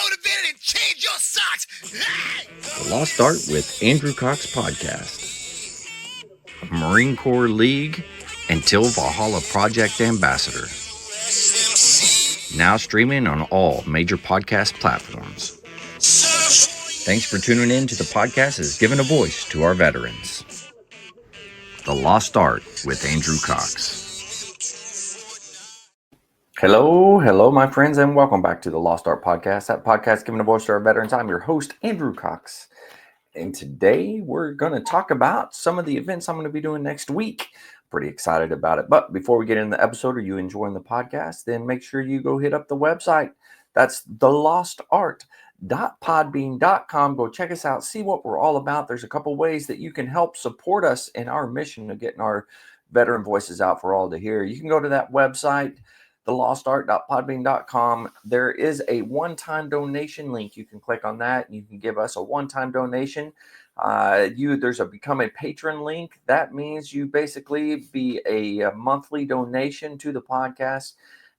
motivated and change your socks. The Lost Art with Andrew Cox podcast. Marine Corps League and Till Valhalla Project Ambassador. Now streaming on all major podcast platforms. Thanks for tuning in to the podcast that's given a voice to our veterans. The Lost Art with Andrew Cox. Hello, my friends, and welcome back to the Lost Art Podcast. That podcast giving a voice to our veterans. I'm your host, Andrew Cox. And today we're going to talk about some of the events I'm going to be doing next week. Pretty excited about it. But before we get into the episode, are you enjoying the podcast? Then make sure you go hit up the website. That's thelostart.podbean.com. Go check us out, see what we're all about. There's a couple ways that you can help support us in our mission of getting our veteran voices out for all to hear. You can go to that website, thelostart.podbean.com. There is a one-time donation link. You can click on that and you can give us a one-time donation. There's a become a patron link. That means you basically be a monthly donation to the podcast.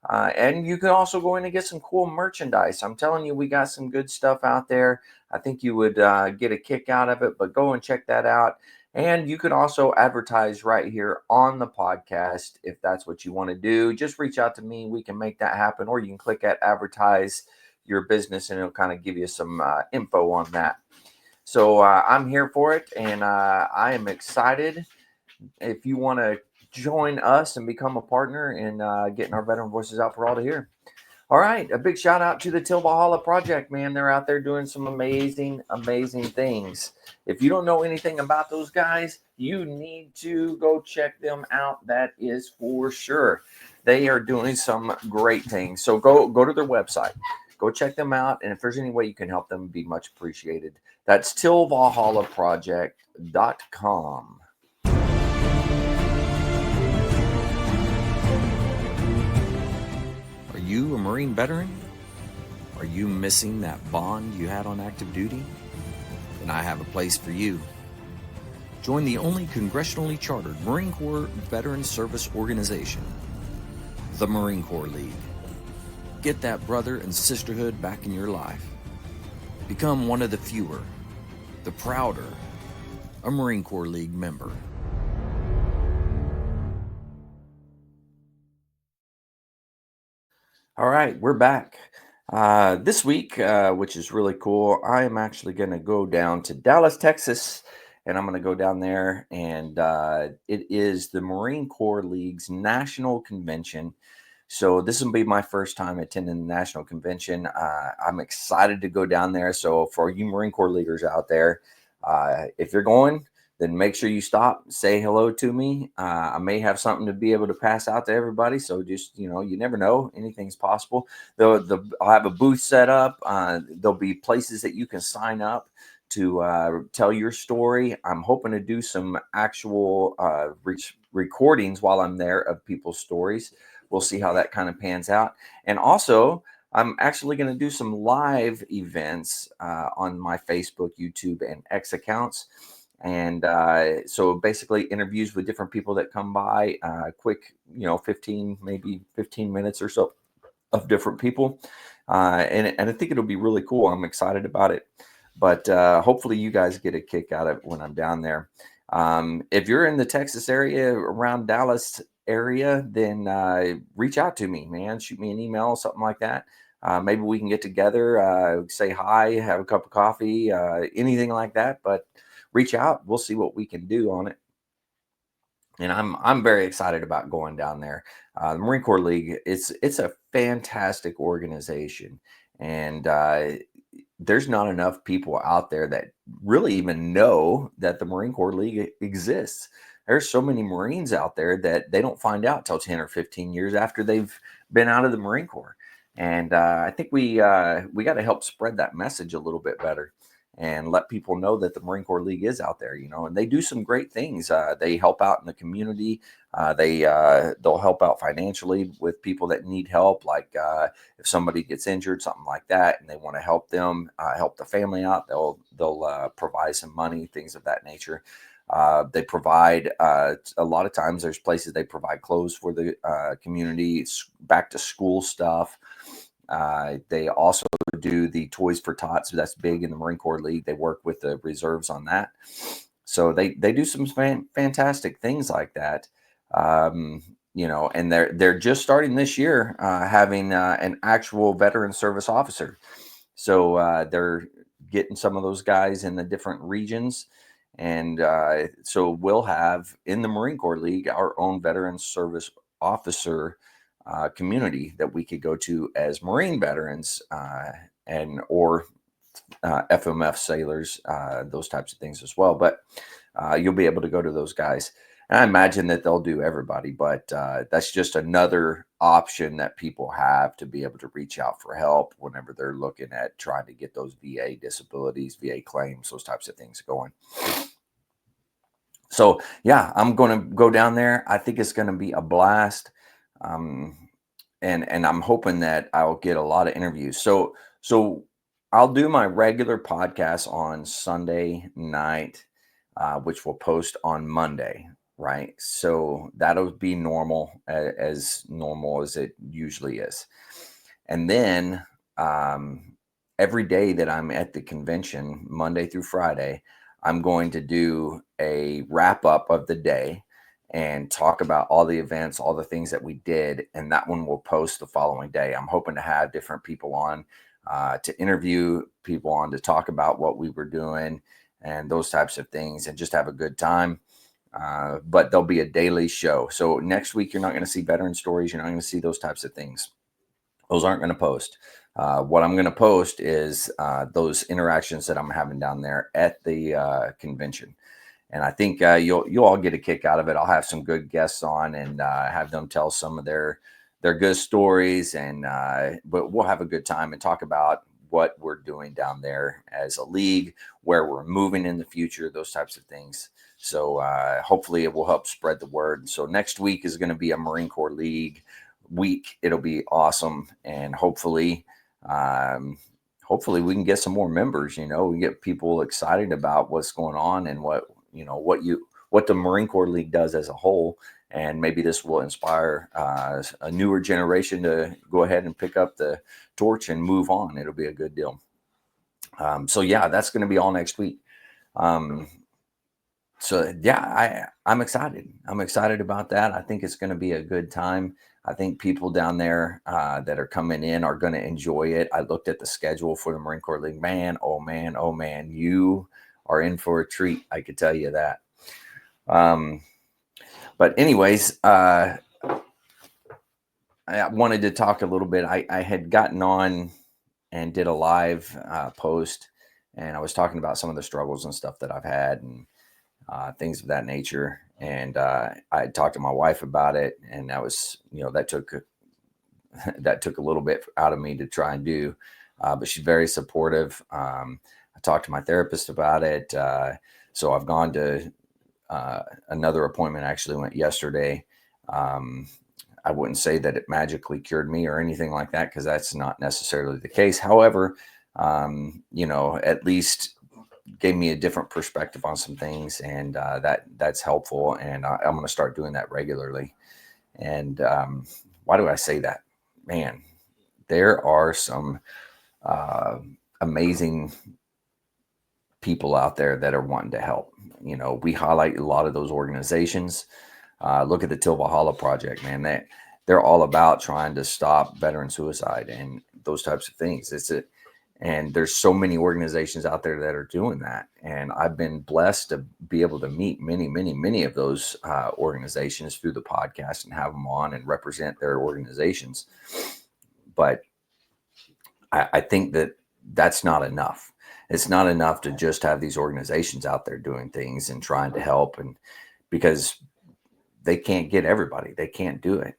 And you can also go in and get some cool merchandise. I'm telling you, we got some good stuff out there. I think you would get a kick out of it, but go and check that out. And you can also advertise right here on the podcast if that's what you want to do. Just reach out to me. We can make that happen. Or you can click at advertise your business and it'll kind of give you some info on that. So I'm here for it and I am excited. If you want to join us and become a partner in getting our veteran voices out for all to hear. All right, a big shout out to the Till Valhalla Project, man. They're out there doing some amazing things. If you don't know anything about those guys, you need to go check them out. That is for sure. They are doing some great things. So go to their website. Go check them out. And if there's any way you can help them, it'd be much appreciated. That's tillvalhallaproject.com. Are you a Marine veteran? Are you missing that bond you had on active duty? Then I have a place for you. Join the only congressionally chartered Marine Corps Veteran Service Organization, the Marine Corps League. Get that brother and sisterhood back in your life. Become one of the fewer, the prouder, a Marine Corps League member. All right, we're back. This week, which is really cool, I am actually going to go down to Dallas, Texas, and I'm going to go down there, and it is the Marine Corps League's National Convention. So this will be my first time attending the National Convention. I'm excited to go down there. So for you Marine Corps leaders out there, if you're going, then make sure you stop, say hello to me. I may have something to be able to pass out to everybody. So just, you never know. Anything's possible. I'll have a booth set up. There'll be places that you can sign up to tell your story. I'm hoping to do some actual recordings while I'm there of people's stories. We'll see how that kind of pans out. And also, I'm actually going to do some live events on my Facebook, YouTube, and X accounts. And so basically interviews with different people that come by, quick, 15 minutes or so of different people. And I think it'll be really cool. I'm excited about it. But hopefully you guys get a kick out of it when I'm down there. If you're in the Texas area, around Dallas area, then reach out to me, man. Shoot me an email, something like that. Maybe we can get together, say hi, have a cup of coffee, anything like that. But reach out. We'll see what we can do on it. And I'm very excited about going down there. The Marine Corps League, it's a fantastic organization, and there's not enough people out there that really even know that the Marine Corps League exists. There's so many Marines out there that they don't find out till 10 or 15 years after they've been out of the Marine Corps. And I think we got to help spread that message a little bit better and let people know that the Marine Corps League is out there, and they do some great things. They help out in the community. They'll help out financially with people that need help. Like if somebody gets injured, something like that, and they want to help them, help the family out, they'll provide some money, things of that nature. They provide, a lot of times there's places they provide clothes for the community, back to school stuff. They also do the Toys for Tots. So that's big in the Marine Corps League. They work with the reserves on that. So they do some fantastic things like that. And they're just starting this year having an actual veteran service officer. So they're getting some of those guys in the different regions. And so we'll have in the Marine Corps League our own veteran service officer community that we could go to as Marine veterans or FMF sailors, those types of things as well. But you'll be able to go to those guys. And I imagine that they'll do everybody, but that's just another option that people have to be able to reach out for help whenever they're looking at trying to get those VA disabilities, VA claims, those types of things going. So yeah, I'm going to go down there. I think it's going to be a blast. And I'm hoping that I'll get a lot of interviews. So I'll do my regular podcast on Sunday night, which will post on Monday, right? So that'll be normal, as normal as it usually is. And then every day that I'm at the convention, Monday through Friday, I'm going to do a wrap up of the day and talk about all the events, all the things that we did. And that one will post the following day. I'm hoping to have different people on to interview people on to talk about what we were doing and those types of things and just have a good time. But there'll be a daily show. So next week, you're not going to see veteran stories. You're not going to see those types of things. Those aren't going to post. What I'm going to post is those interactions that I'm having down there at the convention. And I think you'll all get a kick out of it. I'll have some good guests on and have them tell some of their good stories. But we'll have a good time and talk about what we're doing down there as a league, where we're moving in the future, those types of things. So hopefully it will help spread the word. So next week is going to be a Marine Corps League week. It'll be awesome. And hopefully we can get some more members. We get people excited about what's going on and what the Marine Corps League does as a whole. And maybe this will inspire a newer generation to go ahead and pick up the torch and move on. It'll be a good deal. So yeah, that's going to be all next week. So yeah, I'm excited. I'm excited about that. I think it's going to be a good time. I think people down there that are coming in are going to enjoy it. I looked at the schedule for the Marine Corps League. Man, oh man, you are in for a treat. I could tell you that. But anyways, I wanted to talk a little bit. I had gotten on and did a live post, and I was talking about some of the struggles and stuff that I've had and things of that nature. And I talked to my wife about it, and that was, that took a little bit out of me to try and do, but she's very supportive. I talked to my therapist about it. So I've gone to another appointment, actually went yesterday. I wouldn't say that it magically cured me or anything like that, because that's not necessarily the case. However, at least gave me a different perspective on some things, and that's helpful. And I'm going to start doing that regularly. And why do I say that? Man, there are some amazing people out there that are wanting to help. We highlight a lot of those organizations. Look at the Till Valhalla Project, man. They're all about trying to stop veteran suicide and those types of things. And there's so many organizations out there that are doing that. And I've been blessed to be able to meet many, many, many of those organizations through the podcast and have them on and represent their organizations. But I think that that's not enough. It's not enough to just have these organizations out there doing things and trying to help, and because they can't get everybody, they can't do it.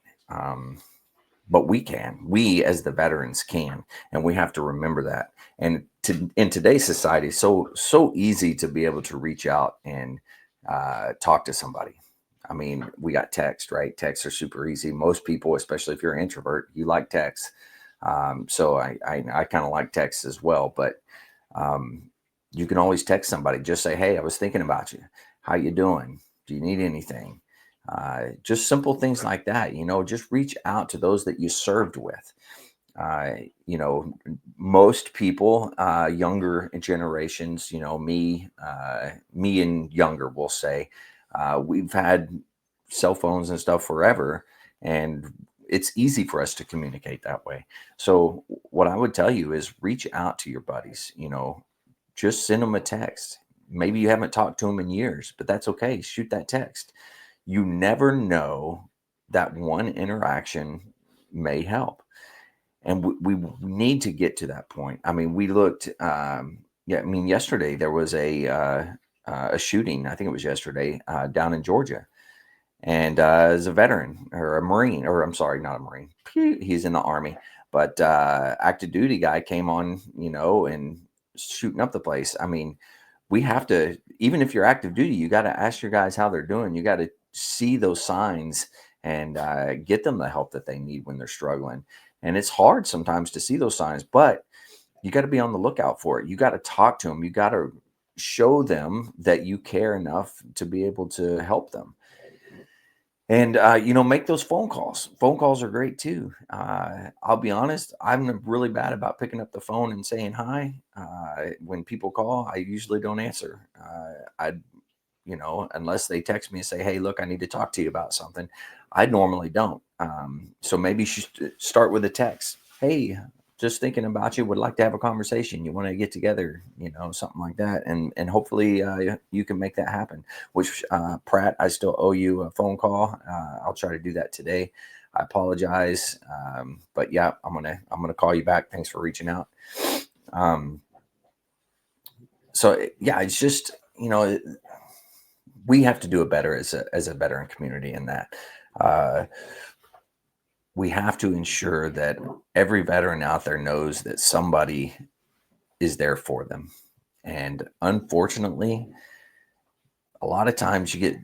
But we can. We as the veterans can, and we have to remember that. And in today's society, so easy to be able to reach out and talk to somebody. I mean, we got text, right? Texts are super easy. Most people, especially if you're an introvert, you like text. So I kind of like text as well. But you can always text somebody. Just say, "Hey, I was thinking about you. How you doing? Do you need anything?" Just simple things like that. Just reach out to those that you served with. Uh, you know, most people, younger generations, me and younger, we'll say, we've had cell phones and stuff forever, and it's easy for us to communicate that way. So, what I would tell you is reach out to your buddies. Just send them a text. Maybe you haven't talked to them in years, but that's okay. Shoot that text. You never know, that one interaction may help, and we need to get to that point. I mean, we looked. Yeah, I mean, yesterday there was a shooting. I think it was yesterday, down in Georgia, and as a veteran or a Marine, or I'm sorry, not a Marine. He's in the Army, but active duty guy came on, and shooting up the place. I mean, we have to, even if you're active duty, you got to ask your guys how they're doing. You got to see those signs and get them the help that they need when they're struggling. And it's hard sometimes to see those signs, but you got to be on the lookout for it. You got to talk to them. You got to show them that you care enough to be able to help them. And make those phone calls. Phone calls are great too. I'll be honest, I'm really bad about picking up the phone and saying hi. When people call, I usually don't answer. Unless they text me and say, "Hey, look, I need to talk to you about something," I normally don't. So maybe you should start with a text. "Hey, just thinking about you. Would like to have a conversation. You want to get together?" Something like that, and hopefully you can make that happen. Which Pratt, I still owe you a phone call. I'll try to do that today. I apologize, but yeah, I'm gonna call you back. Thanks for reaching out. Um, so yeah, it's just we have to do it better as a veteran community in that. Uh, we have to ensure that every veteran out there knows that somebody is there for them. And unfortunately, a lot of times you get,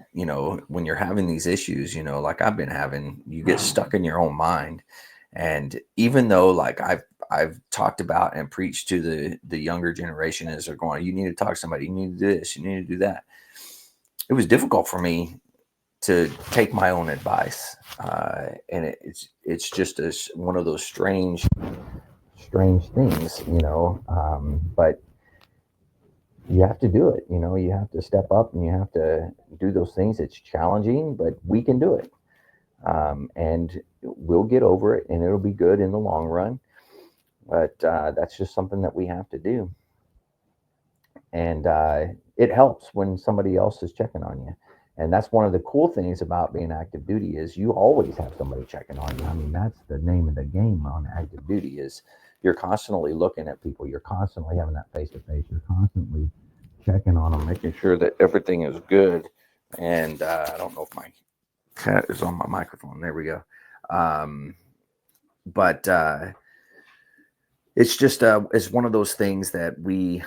when you're having these issues, like I've been having, you get stuck in your own mind. And even though like I've talked about and preached to the younger generation as they're going, you need to talk to somebody, you need to do this, you need to do that. It was difficult for me to take my own advice, and it's just one of those strange things, but you have to do it. You have to step up and you have to do those things. It's challenging, but we can do it, and we'll get over it, and it'll be good in the long run. But that's just something that we have to do, and it helps when somebody else is checking on you. And that's one of the cool things about being active duty is you always have somebody checking on you. I mean, that's the name of the game on active duty is you're constantly looking at people. You're constantly having that face to face. You're constantly checking on them, making sure that everything is good. And I don't know if my cat is on my microphone. There we go. But it's just it's one of those things that we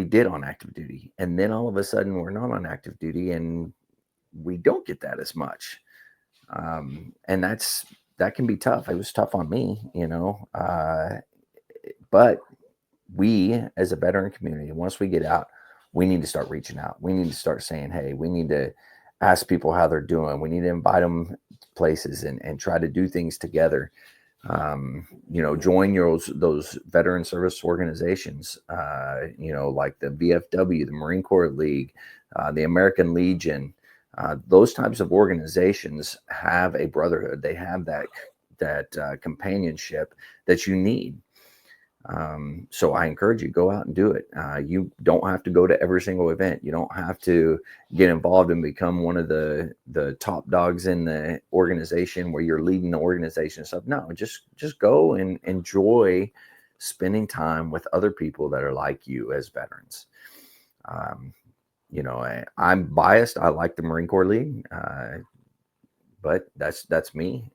did on active duty, and then all of a sudden we're not on active duty and we don't get that as much, and that can be tough. It was tough on me, but we as a veteran community, once we get out, we need to start reaching out. We need to start saying, hey, we need to ask people how they're doing. We need to invite them places and try to do things together. Join those veteran service organizations, like the VFW, the Marine Corps League, the American Legion. Those types of organizations have a brotherhood. They have that companionship that you need. So I encourage you, go out and do it. You don't have to go to every single event. You don't have to get involved and become one of the top dogs in the organization where you're leading the organization and stuff. No, just go and enjoy spending time with other people that are like you as veterans. I'm biased. I like the Marine Corps League. But that's me.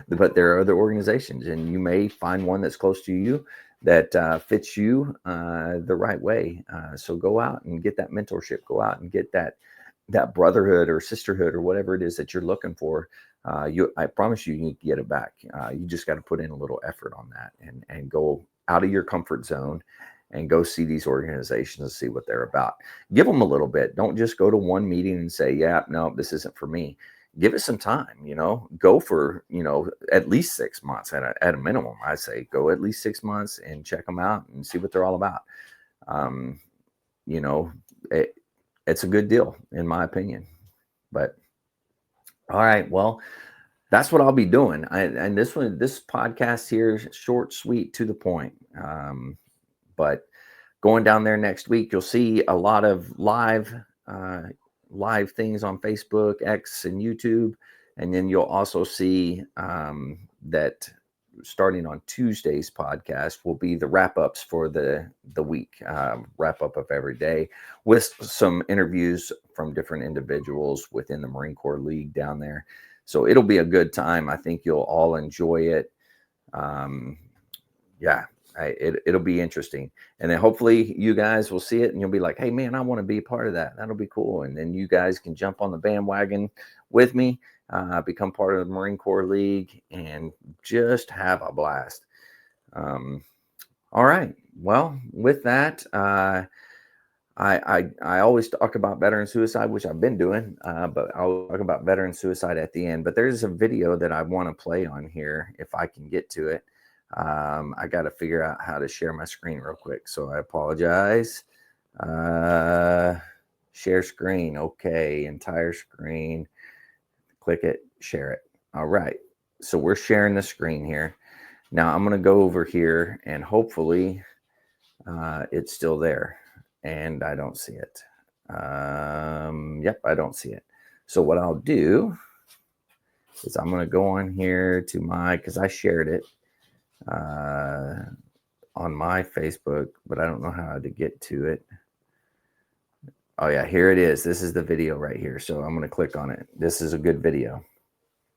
But there are other organizations, and you may find one that's close to you that fits you the right way. So go out and get that mentorship. Go out and get that brotherhood or sisterhood or whatever it is that you're looking for. I promise you, you can get it back. You just got to put in a little effort on that and go out of your comfort zone and go see these organizations and see what they're about. Give them a little bit. Don't just go to one meeting and say, yeah, no, this isn't for me. give it some time, go for, at least 6 months at a minimum. I say go at least 6 months and check them out and see what they're all about. Um, you know, it, it's a good deal in my opinion. But all right, well, that's what I'll be doing. And this podcast here is short, sweet, to the point. But going down there next week, you'll see a lot of live things on Facebook, X, and YouTube. And then you'll also see that starting on Tuesday's podcast will be the wrap-ups for the week, wrap-up of every day with some interviews from different individuals within the Marine Corps League down there. So it'll be a good time. I think you'll all enjoy it. It'll be interesting. And then hopefully you guys will see it and you'll be like, hey, man, I want to be a part of that. That'll be cool. And then you guys can jump on the bandwagon with me, become part of the Marine Corps League, and just have a blast. All right. Well, with that, I always talk about veteran suicide, which I've been doing, but I'll talk about veteran suicide at the end. But there's a video that I want to play on here if I can get to it. I got to figure out how to share my screen real quick, so I apologize. Share screen. Okay, entire screen. Click it, share it. All right. So we're sharing the screen here. Now I'm going to go over here and hopefully it's still there. And I don't see it. Yep, I don't see it. So what I'll do is I'm going to go on here to because I shared it on my Facebook, but I don't know how to get to it. Oh yeah, here it is. This is the video right here. So I'm going to click on it. This is a good video.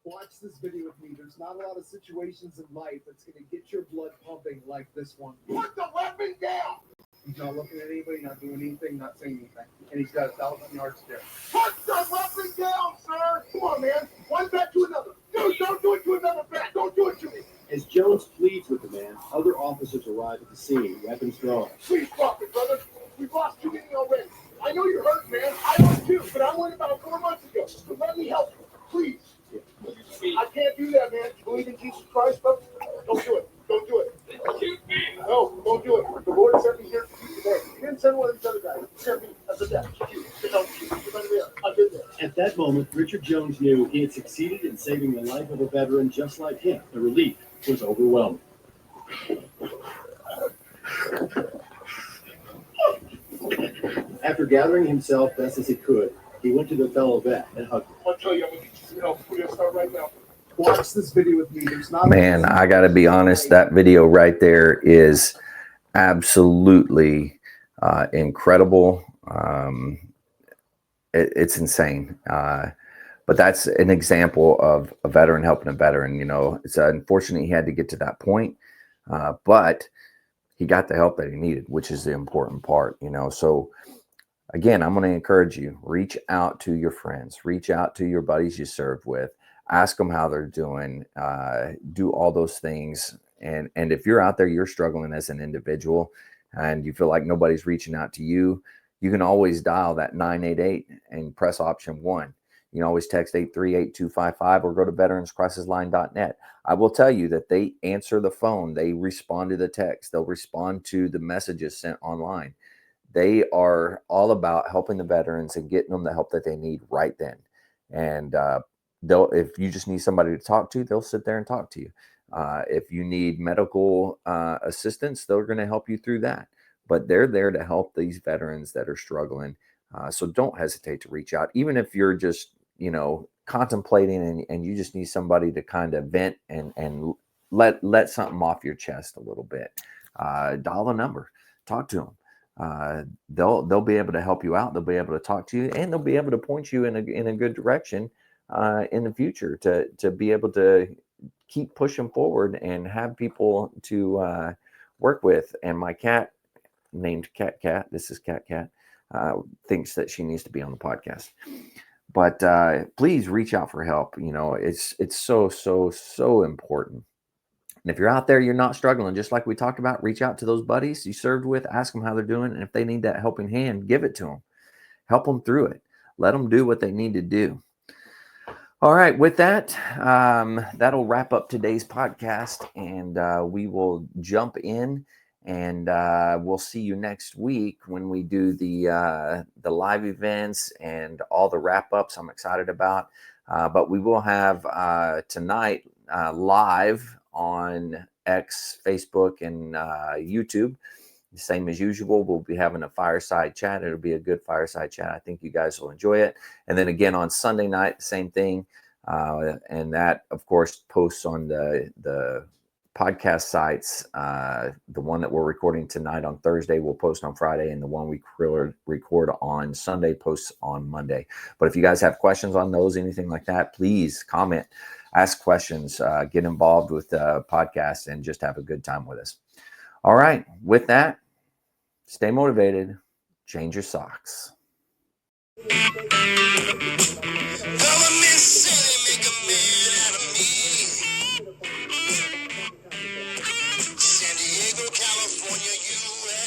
Watch this video with me. There's not a lot of situations in life that's going to get your blood pumping like this one. Put the weapon down! He's not looking at anybody, not doing anything, not saying anything. And he's got 1,000 yards there. Put the weapon down, sir! Come on, man. One back to another. Dude, don't do it to another back. Don't do it to me. As Jones pleads with the man, other officers arrive at the scene, weapons drawn. Please stop it, brother. We've lost too many already. I know you're hurt, man. I was too, but I went about 4 months ago. So let me help you, please. I can't do that, man. You believe in Jesus Christ, bro? Don't do it. Don't do it. No, don't do it. The Lord sent me here for you today. He didn't send one of these other guys. He sent me as a death. I've been there. At that moment, Richard Jones knew he had succeeded in saving the life of a veteran just like him. The relief was overwhelming. After gathering himself best as he could, he went to the fellow vet and hugged him. I'll tell you, I'm going to get you some help. We're going to start right now. Watch this video with me. There's not. Man, I got to be honest. That video right there is absolutely incredible. It's insane. But that's an example of a veteran helping a veteran. It's unfortunate he had to get to that point, but he got the help that he needed, which is the important part. So again, I'm going to encourage you, reach out to your friends, reach out to your buddies you served with, ask them how they're doing, do all those things. And if you're out there, you're struggling as an individual and you feel like nobody's reaching out to you, you can always dial that 988 and press option 1. You can always text 838-255 or go to veteranscrisisline.net. I will tell you that they answer the phone. They respond to the text. They'll respond to the messages sent online. They are all about helping the veterans and getting them the help that they need right then. And if you just need somebody to talk to, they'll sit there and talk to you. If you need medical assistance, they're going to help you through that. But they're there to help these veterans that are struggling. So don't hesitate to reach out, even if you're just, contemplating and you just need somebody to kind of vent and let something off your chest a little bit. Dial the number, talk to them. They'll be able to help you out. They'll be able to talk to you, and they'll be able to point you in a good direction in the future to be able to keep pushing forward and have people to work with. And my cat, named Cat, this is Cat, thinks that she needs to be on the podcast. But please reach out for help. It's so important. And if you're out there, you're not struggling, just like we talked about, reach out to those buddies you served with, ask them how they're doing. And if they need that helping hand, give it to them. Help them through it. Let them do what they need to do. All right, with that, that'll wrap up today's podcast, and we will jump in, and we'll see you next week when we do the live events and all the wrap ups. I'm excited about, but we will have tonight live on X, Facebook, and YouTube. Same as usual, we'll be having a fireside chat. It'll be a good fireside chat. I think you guys will enjoy it. And then again on Sunday night, same thing. And that, of course, posts on the podcast sites. The one that we're recording tonight on Thursday will post on Friday, and the one we record on Sunday posts on Monday. But if you guys have questions on those, anything like that, please comment, ask questions, get involved with the podcast, and just have a good time with us. All right. With that, stay motivated. Change your socks. Government said they make a man out of me. San Diego, California, USA.